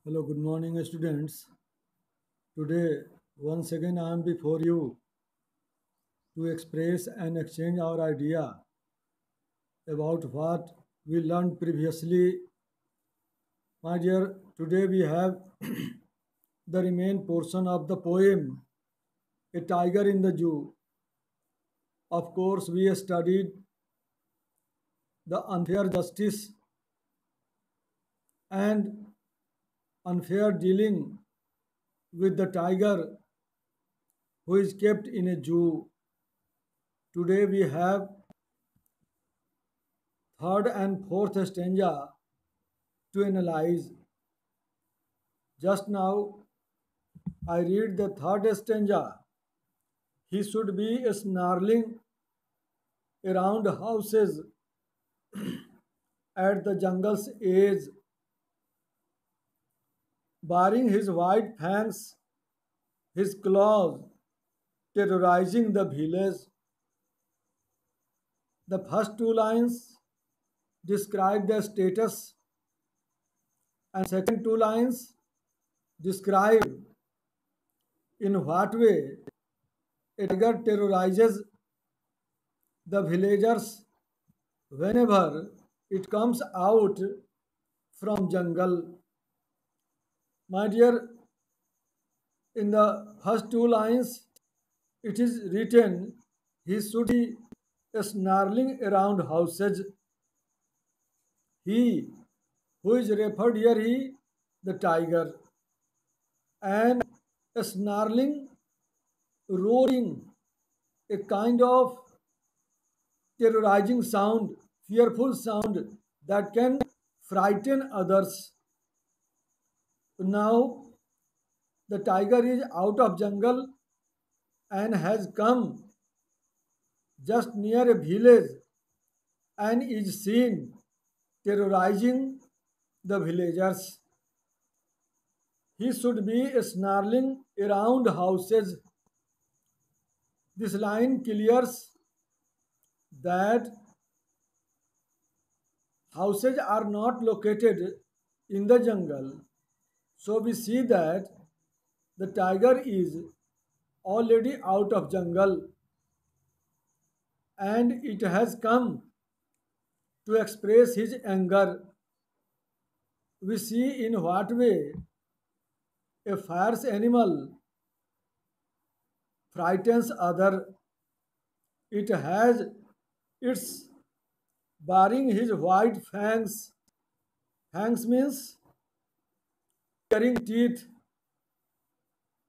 Hello, good morning, students. Today, once again, I am before you to express and exchange our idea about what we learned previously. My dear, today we have the remain portion of the poem, A Tiger in the Zoo. Of course, we studied the unfair justice and unfair dealing with the tiger who is kept in a zoo. Today we have third and fourth stanza to analyze. Just now, I read the third stanza. He should be snarling around houses at the jungle's edge, baring his white fangs, his claws, terrorizing the village. The first two lines describe the status, and second two lines describe in what way a tiger terrorizes the villagers whenever it comes out from jungle. My dear, in the first two lines, it is written, he should be snarling around houses. He who is referred here, he, the tiger, and snarling, roaring, a kind of terrorizing sound, fearful sound that can frighten others. Now the tiger is out of jungle and has come just near a village and is seen terrorizing the villagers. He should be snarling around houses. This line clears that houses are not located in the jungle. So we see that the tiger is already out of jungle and it has come to express his anger. We see in what way a fierce animal frightens other. It has its baring his white fangs. Fangs means tearing teeth,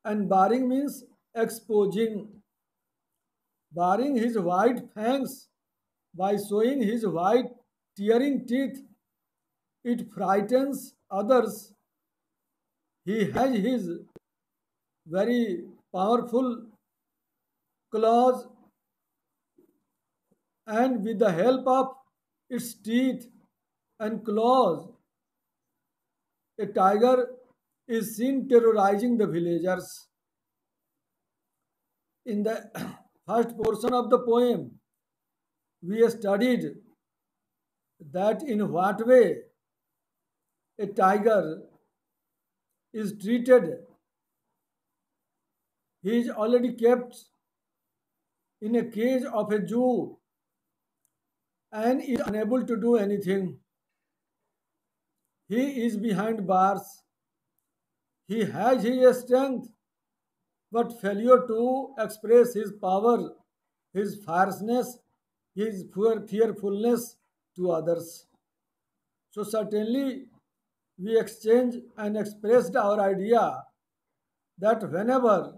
and baring means exposing. Baring his white fangs by showing his white tearing teeth, it frightens others. He has his very powerful claws, and with the help of its teeth and claws, a tiger is seen terrorizing the villagers. In the first portion of the poem, we studied that in what way a tiger is treated. He is already kept in a cage of a zoo and is unable to do anything. He is behind bars. He has his strength, but failure to express his power, his fierceness, his fearfulness to others. So certainly we exchanged and expressed our idea that whenever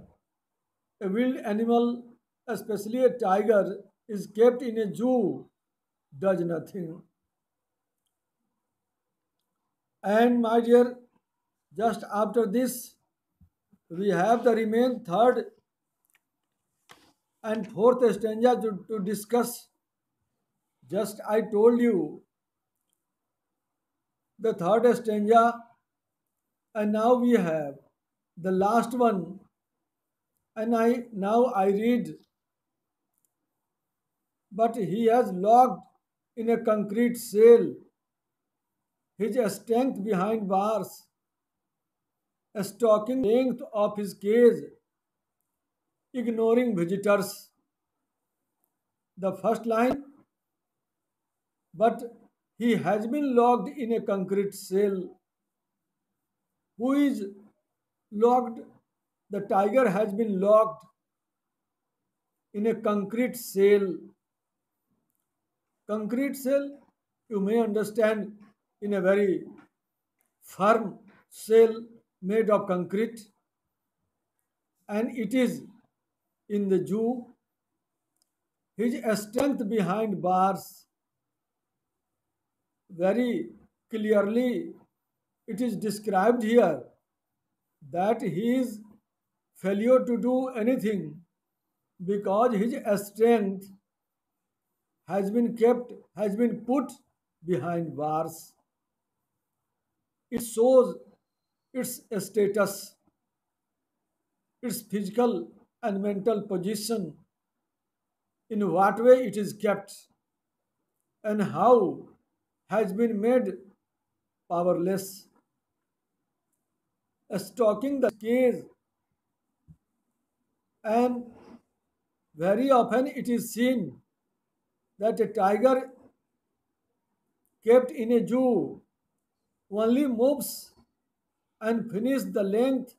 a wild animal, especially a tiger, is kept in a zoo, does nothing. And my dear, just after this, we have the remain third and fourth stanza to discuss. Just I told you the third stanza, and now we have the last one. And I read, but he has locked in a concrete cell, his strength behind bars. stalking length of his cage, ignoring visitors. The first line, but he has been locked in a concrete cell. Who is locked? The tiger has been locked in a concrete cell. Concrete cell, you may understand, in a very firm cell made of concrete, and it is in the zoo. His strength behind bars, very clearly it is described here that his failure to do anything because his strength has been put behind bars. It shows its status, its physical and mental position, in what way it is kept, and how has been made powerless. Stalking the cage, and very often it is seen that a tiger kept in a zoo only moves and finish the length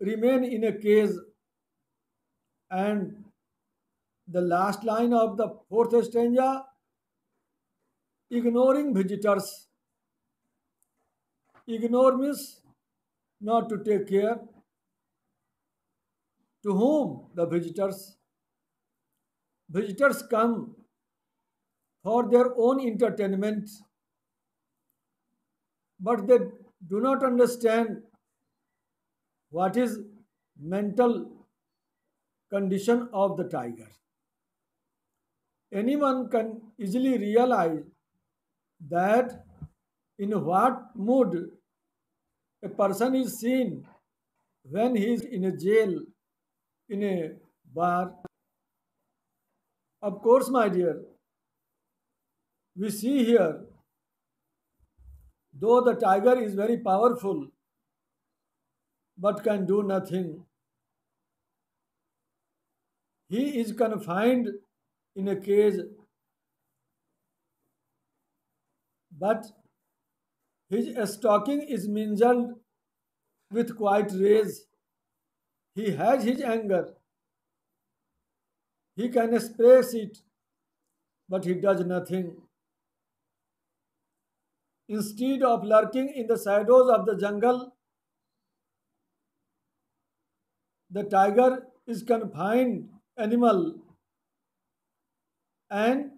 remain in a cage. And the last line of the fourth stanza, ignoring visitors. Ignore means not to take care. To whom? The visitors. Visitors come for their own entertainment, but they do not understand what is mental condition of the tiger. Anyone can easily realize that in what mood a person is seen when he is in a jail, in a bar. Of course, my dear, we see here, though the tiger is very powerful but can do nothing, he is confined in a cage, but his stalking is mingled with quiet rage. He has his anger, he can express it, but he does nothing. Instead of lurking in the shadows of the jungle, the tiger is confined animal, and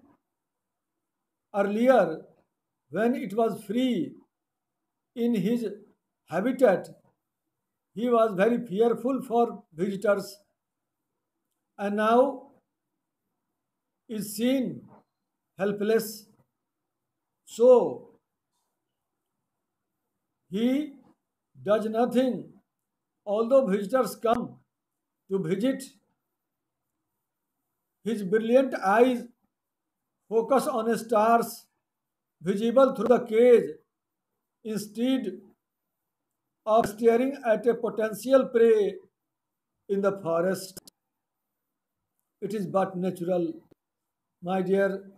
earlier when it was free in his habitat, he was very fearful for visitors, and now is seen helpless. So he does nothing. Although visitors come to visit, his brilliant eyes focus on stars visible through the cage instead of staring at a potential prey in the forest. It is but natural, my dear.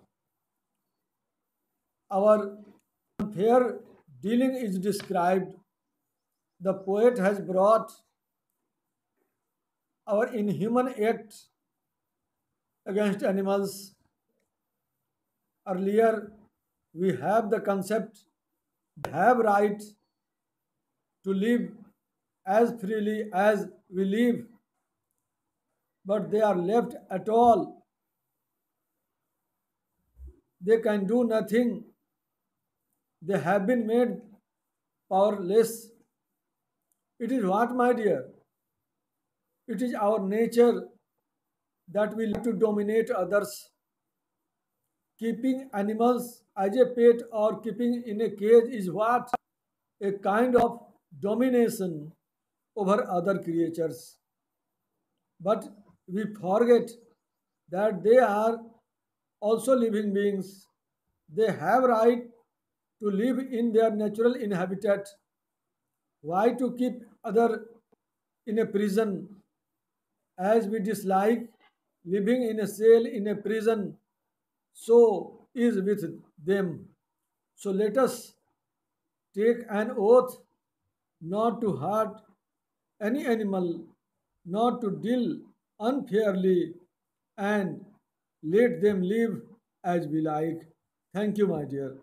Our unfair dealing is described. The poet has brought our inhuman act against animals. Earlier, we have the concept they have right to live as freely as we live, but they are left at all. They can do nothing. They have been made powerless. It is what, my dear? It is our nature that we like to dominate others. Keeping animals as a pet or keeping in a cage is what? A kind of domination over other creatures. But we forget that they are also living beings. They have right to live in their natural inhabitat. Why to keep other in a prison, as we dislike living in a cell in a prison, so is with them. So let us take an oath not to hurt any animal, not to deal unfairly, and let them live as we like. Thank you, my dear.